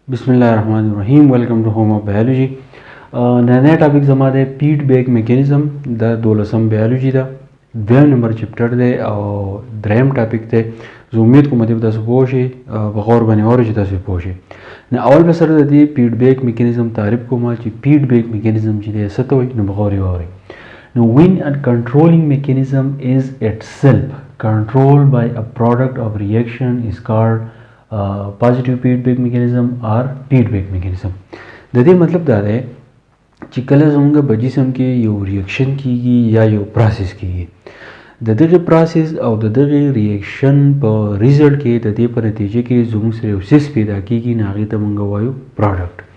बिस्मिल्लाहिर्रहमानिर्रहीम welcome to home of biology नया topic जमा दे फीडबैक मैकेनिज्म द 12 बायोलॉजी दा दोम नंबर चैप्टर दे और द्रम टॉपिक थे जो उम्मीद को मतलब दस पोशे बगौर बने और दस पोशे न अवल बसर दी फीडबैक मैकेनिज्म तारीफ को मा फीडबैक मैकेनिज्म जी सतो न बगौर और Now, when a controlling mechanism is itself controlled by a product of reaction is called positive feedback mechanism or feedback mechanism. د دې مطلب دا دی چې کله زموږ په جسم کې یو ریاکشن کیږي یا یو پروسس کیږي د دغه پروسس او د دغه ریاکشن په ریزلټ کې د دې په نتیجه کې زموږ سره یو سیس پیدا کیږي نه هغې ته موږ وایو پروډکټ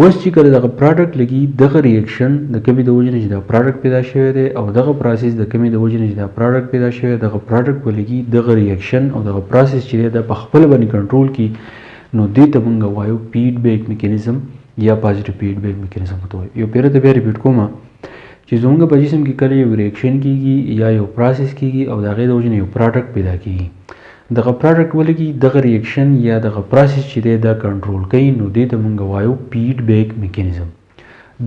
اوس چې کله دغه پروډکټ لګي دغه ریاکشن د کمې د وجې نه چې دا پروډکټ پیدا شوی دی او دغه پروسس د کمې د وجې نه چې دا پروډکټ پیدا شوی دغه پروډکټ به لګي دغه ریاکشن او دغه پروسس چې دی دا په خپله باندې کنټرول کړي نو دې ته موږ وایو فیډبیک میکانیزم یا پازیټیو فیډبیک میکانیزم ورته وایو یو پیره ته بیا ریپیټ کوم چې زموږ په جسم کې کله یو ریاکشن کیږي یا یو پروسس کیږي او د هغې د وجې نه یو پروډکټ پیدا کیږي دغه پروډکټ ولګي دغه ریاکشن یا دغه پروسس چې دی دا کنټرول کوي نو دې ته موږ وایو فیډبیک میکانیزم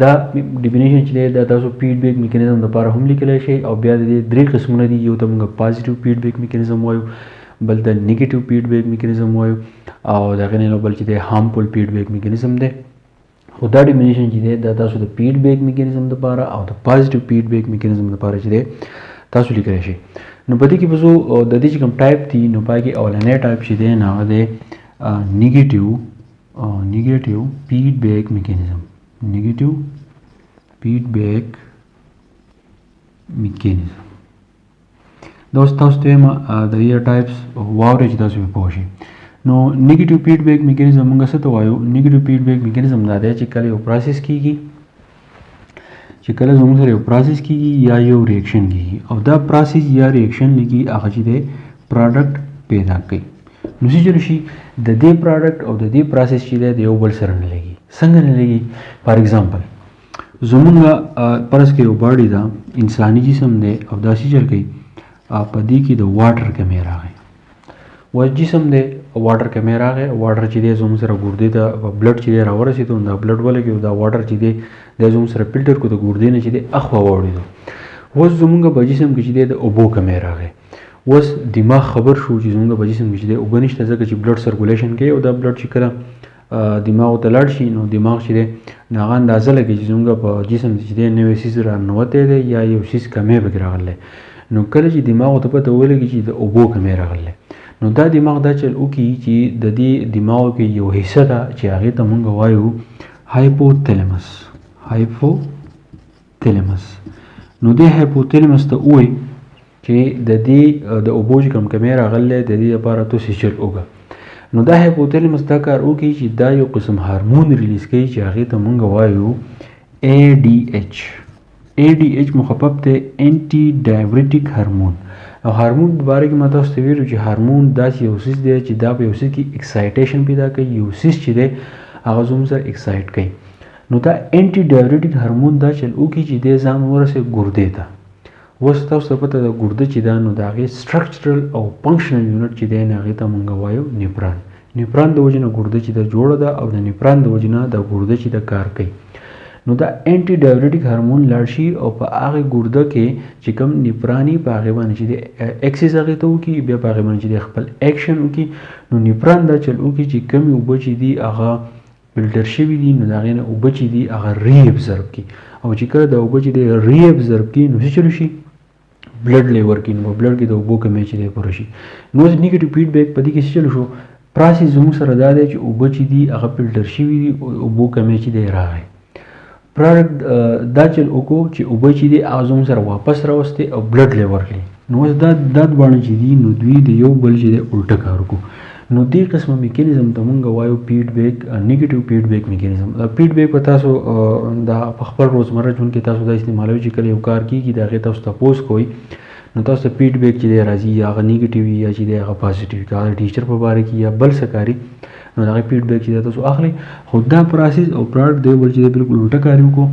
دا ډیفینیشن چې دی دا تاسو فیډبیک میکانیزم لپاره هم لیکلی شئ او بیا د دې درې قسمونه دي یو ته موږ پازیټیو فیډبیک میکانیزم وایو بل ته نیگیټیو فیډبیک میکانیزم وایو او د هغې نه بل چې دی هارمفول فیډبیک میکانیزم دی خو دا ډیفینیشن چې دی دا تاسو د فیډبیک میکانیزم لپاره او د پازیټیو فیډبیک میکانیزم لپاره چې دی تاسو لیکلی شئ نو په دې کې به زه د دې چې کوم ټایپ دي نو په کې اولنی ټایپ چې دی نو هغه دی نیگیټیو فیډبیک میکانیزم نیگیټیو فیډبیک میکانیزم دا اوس تاسو ته وایم د دې ټایپس واورئ چې تاسو پرې پوه شئ نو نیگیټیو فیډبیک میکانیزم موږ څه ته وایو نیگیټیو فیډبیک میکانیزم دا دی چې کله یو پروسس کیږي چې کله زموږ سره یو پروسس کیږي یا یو ریاکشن کیږي او دا پروسس یا ریاکشن لګي هغه چې دی پروډکټ پیدا کوي نو څه چلو شي د دې پروډکټ او د دې پروسس چې دی د یو بل سره نه لګي څنګه نه لګي فار ایگزامپل زموږ فرض کړئ یو باډي ده انساني جسم دی او داسې چل کوي په دې کې د واټر کمی راغی و جسم دی واټر کمی راغی واټر چې دی زموږ سره ګردې ته بلډ چې دی راورسېدو دا بلډ ولګي دا واټر چې دی دا زموږ سره فلټر کو د ګردې نه چې دی اخوا واوړېدو اوس زموږ په جسم کې چې دی د اوبو کمی راغی اوس دماغ خبر شو چې زموږ په جسم کې چې دی اوبه نشته ځکه چې بلډ سرکولیشن کوي او دا بلډ چې کله دماغ ته لاړ شي نو دماغ چې دی نو هغه اندازه لګي چې زموږ په جسم چې دی نوی څیز راننوتی دی یا یو څیز کمی پکې راغلی نو کله چې دماغ ته پته ولګي چې د اوبو کمی راغلی نو دا دماغ دا چل وکړي چې د دې دماغ کې یو حصه ده چې هغې ته موږ وایو هایپوتلمس نو دې هایپوتلمس ته ووایي چې د دې د اوبو چې کوم کمی راغلی د دې لپاره تاسې چل وکړه نو دا هایپوتلمس دا کار وکړي چې دا یو قسم هارمون ریلیز کوي چې هغې ته موږ وایو ADH مخفف دی انټي ډایورټیک هارمون او هارمون په باره کې ما تاسو ته ویلو چې هارمون داسې یو څیز دی چې دا په یو څیز کې اکسایټیشن پیدا کوي یو څیز چې دی هغه زموږ سره اکسایټ کوي نو دا انټي ډایورټیک هارمون دا چل وکړي چې دی ځان ورسې ګردې ته اوس تاسو ته پته ده ګرده چې دا نو د هغې سټرکچرل او فنکشنل یونټ چې دی نو هغې ته موږ وایو نیفران د وجې نه ګرده چې ده جوړه ده او د نیفران د وجې نه دا ګرده چې ده کار کوي نو دا انټي ډایورټیک هارمون لاړ شي او په هغې ګرده کې چې کوم نیفراني په هغې باندې چې دی اکسس هغې ته وکړي بیا په هغې باندې چې دی خپل ایکشن وکړي نو نیفران دا چل وکړي چې کومې اوبه چې دي هغه فلټر شوي دي نو د هغې نه اوبه چې دي هغه ری ابزرب کړي او چې کله دا اوبه چې دی ری ابزرب کړي نو څه چلو شي بلډ لیور کې نو په بلډ کې د اوبو کمی چې دی پوره شي نو اوس نیګیټیو فیډبیک په دې کې څه چلو شو پروسس زموږ سره دا دی چې اوبه چې دي هغه فلټر شوي دي اوبو کمی چې دی راغی پروډکټ دا چل وکړو چې اوبه چې دي هغه زموږ سره واپس راوستې او بلډ لیور کړي نو اوس دا دواړه چې دي نو دوی د یو بل چې دی الټه کار وکړو نو دې قسمه میکانیزم ته موږ وایو فیډبیک نیگیټیو فیډبیک میکانیزم دا فیډبیک په تاسو دا په خپل روزمره ژوند کې تاسو دا استعمالوئ چې کله یو کار کېږي د هغې تاسو تپوس کوئ نو تاسو ته فیډبیک چې دی راځي یا هغه نیگیټیو وي یا چې دی هغه پازیټیو وي که هغه ټیچر په باره کې یا بل څه کاري نو د هغې فیډبیک چې دی تاسو اخلئ خو دا پروسس او پروډکټ دی بل چې دی بالکل الټه کار وکړو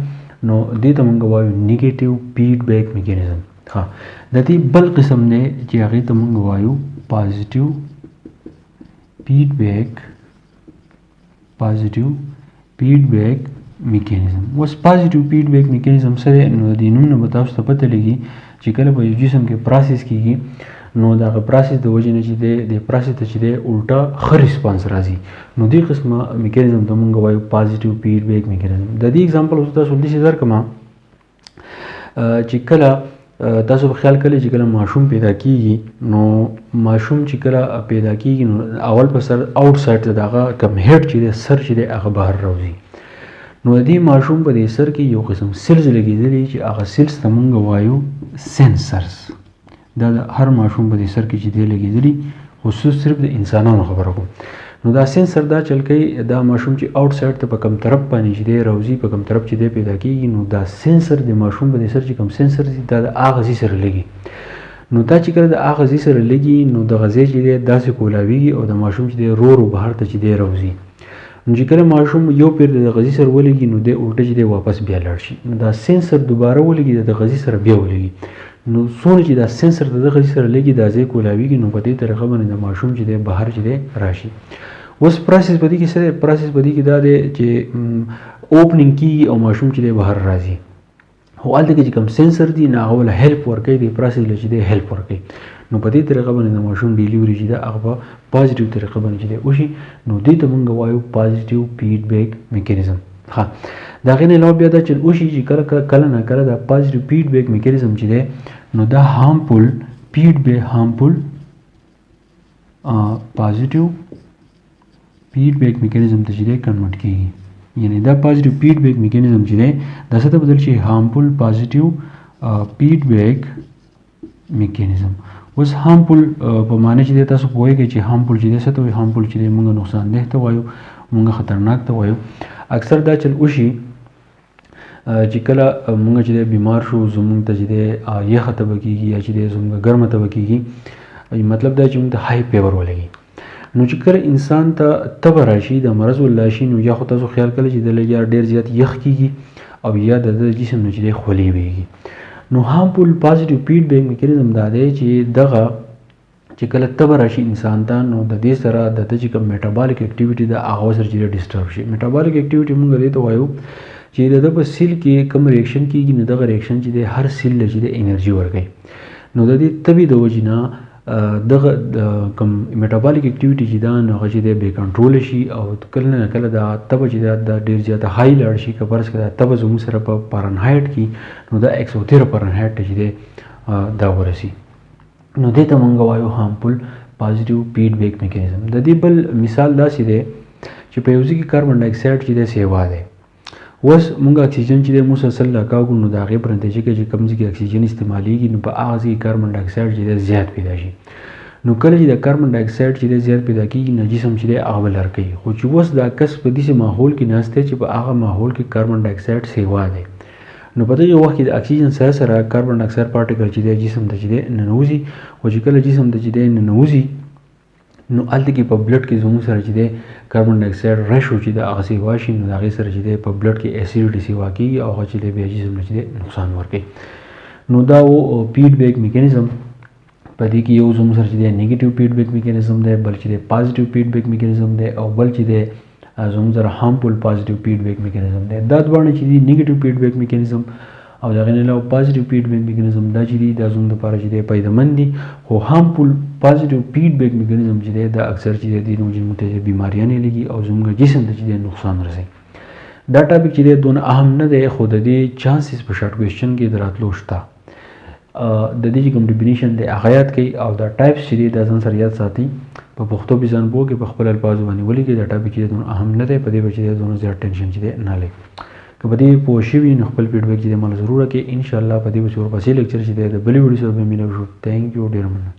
نو دې ته موږ وایو نیگیټیو فیډبیک میکانیزم ها د دې بل قسم دی چې هغې ته موږ وایو پازیټیو پازیټیو فیډبیک میکانیزم. اوس پازیټیو فیډبیک میکانیزم سره نو د نوم نه به تاسو ته پته لګي چې کله په یو جسم کې پروسس کیږي نو دغه پروسس د وجې نه چې د پروسس ته چې د الټا ښه ریسپانس راځي نو دې قسمه میکانیزم ته موږ وایو پازیټیو فیډبیک میکانیزم. د دې اگزامپل اوس تاسو داسې درکړم چې کله تاسو په خیال کړئ چې کله ماشوم پیدا کیږي نو ماشوم چې کله پیدا کیږي نو اول په سر آوټ سایډ ته دغه کم هیډ چې د سر چې د هغه بهر راوځي نو د دې ماشوم په دې سر کې یو قسم سیلز لګېدلي چې هغه سیلز ته موږ وایو سینسرز. دا د هر ماشوم په دې سر کې چې دی لګېدلي خصوص صرف د انسانانو خبره کوم نو دا سینسر دا چل کوي دا ماشوم چې آوټ سایډ ته په کم طرف باندې چې دی راوځي په کم طرف چې دی پیدا کیږي نو دا سینسر د ماشوم په دې سر چې کم سینسر دي دا د هغه ځای سره لګي نو دا چې کله د هغه ځای سره لګي نو دغه ځای چې دی داسې کولاویږي او د ماشوم چې دی رو بهر ته چې دی راوځي نو چې کله ماشوم یو پیر د غذي سره ولګي نو د الټه چې دی واپس بیا لاړ شي نو دا سینسر دوباره ولګي د غذي سره بیا ولګي نو څونه چې دا سینسر د غذي سره لګي دا ځای کولاویږي نو په دې طریقه باندې د ماشوم چې دی بهر چې دی راشي. اوس پروسس په دې کې سره پروسس په دې کې دا دی چې اوپننګ کیږي او ماشوم چې دی بهر راځي خو هلته کې چې کوم سینسر دي نه هغه له هیلپ ورکوي د پروسس له چې دی هیلپ ورکوي نو په دې طریقه باندې د ماشوم ډیلیوري چې ده هغه په پازیټیو طریقه باندې چې دی وشي نو دې ته موږ وایو پازیټیو فیډبیک میکانیزم. ها د هغې نه علاوه بیا دا چې وشي چې کله نه کله دا پازیټیو فیډبیک میکانیزم چې دی نو دا هارمفول پازیټیو فیډبیک میکانیزم ته چې دی کنورټ کیږي یعنی دا پازیټیو فیډبیک میکانیزم چې دی دا څه ته بدل شي هارمفول پازیټیو فیډبیک میکانیزم. اوس هارمفول په معنی چې دی تاسو پوهیږئ چې هارمفول چې دی څه ته وایي هارمفول چې دی موږ نقصان ده ته وایو موږ خطرناک ته وایو. اکثر دا چل وشي چې کله موږ چې دی بیمار شو زموږ ته چې دی یخه تبه کیږي یا چې دی زموږ ګرمه تبه کیږي مطلب دا چې موږ ته های فیور ولګي نو چې کله انسان ته تبه راشي د مرض ولا شي نو یا خو تاسو خیال کړئ چې د لږ ډیر زیات یخ کیږي او یا د جسم نه چې دی خولې ویږي نو هارمفول پازیټیو فیډبیک میکانیزم دا دی چې دغه چې کله تبه راشي انسان ته نو د دې سره د چې کوم میټابولیک اکټیویټي د هغه سره چې ډسټرب شي. میټابولیک اکټیویټي موږ دې ته وایو چې د په سیل کې کوم ریاکشن کیږي نو دغه ریاکشن چې د هر سیل له چې د انرژي ورکوي نو د دې تبې د وجې نه دغه کوم میټابولیک اکټیویټي چې دا نو هغه چې دی بې کنټروله شي او کله نه کله دا تبه چې دا ډېر زیاته های لاړ شي که فرض کړه دا تبه زموږ سره په فارنهایټ کې نو دا 113 فارنهایټ ته چې دی دا ورسي نو دې ته موږ وایو هارمفول پازیټیو فیډبیک میکانیزم. د دې بل مثال داسې دی چې په یو ځای کې کاربن ډای اکسایډ چې دی سیوا دی اوس موږ اکسیجن چې دی مسلسل راکاږو نو د هغې په نتیجه کې چې کوم ځای کې اکسیجن استعمالیږي نو په هغه ځای کې کاربن ډای اکسایډ چې دی زیات پیدا شي نو کله چې د کاربن ډای اکسایډ چې دی زیات پیدا کېږي نو جسم چې دی هغه به لر کوي خو چې اوس دا کس په داسې ماحول کې ناست دی چې په هغه ماحول کې کاربن ډای اکسایډ سیوا دی نو په دغه وخت کې د اکسیجن سره سره کاربن ډای اکسایډ پارټیکل چې دی جسم ته چې دی ننوځي او چې کله جسم ته چې دی ننوځي نو هلته کې په بلډ کې زموږ سره چې دی کاربن ډای اکسایډ ریشو چې د هغه سیوا شي نو د هغې سره چې دی په بلډ کې اسیډ سیوا کېږي او هغه چې دی بیا جسم ته چې دی نقصان ورکوي نو دا و فیډبیک میکانیزم په دې کې یو زموږ سره چې دی نیګیټیو فیډبیک میکانیزم دی بل چې دی پازیټیو فیډبیک میکانیزم دی او بل چې دی زموږ سره هارمفول پازیټیو فیډبیک میکانیزم دی. دا دواړه چې دی نیګیټیو فیډبیک میکانیزم او د هغې نه علاوه پازیټیو فیډبیک میکانیزم دا چې دی دا زموږ دپاره چې دی فایدهمند دي خو هارمفول پازیټیو فیډبیک میکانیزم چې دی دا اکثر چې دی زموږ ته بیماریانې لګي او زموږ جسم ته چې دی نقصان رسوي. دا ټاپک چې دی دونه اهم نه دی خو د دې چانسز په شارټ کوېسچن کې د راتلو شته د دې چې کوم ډیفینیشن دی هغه یاد کړئ او دا ټایپس چې دی دا ځان سره یاد ساتئ په پښتو به ځان پوه کې په خپل الفاظو باندې ولیکئ. دا ټاپک چې دی دونه اهم نه دی په دې به چې دی دونه زیات ټینشن چې دی نه لئ که په دې پوه شوي نو خپل فیډبیک چې دی ماله ضرور راکړئ انشاءالله په دې به چې ورپسې لیکچر چې دی د بلې ویډیو سره به ملاو شو. تھینک یو ډېر مننه.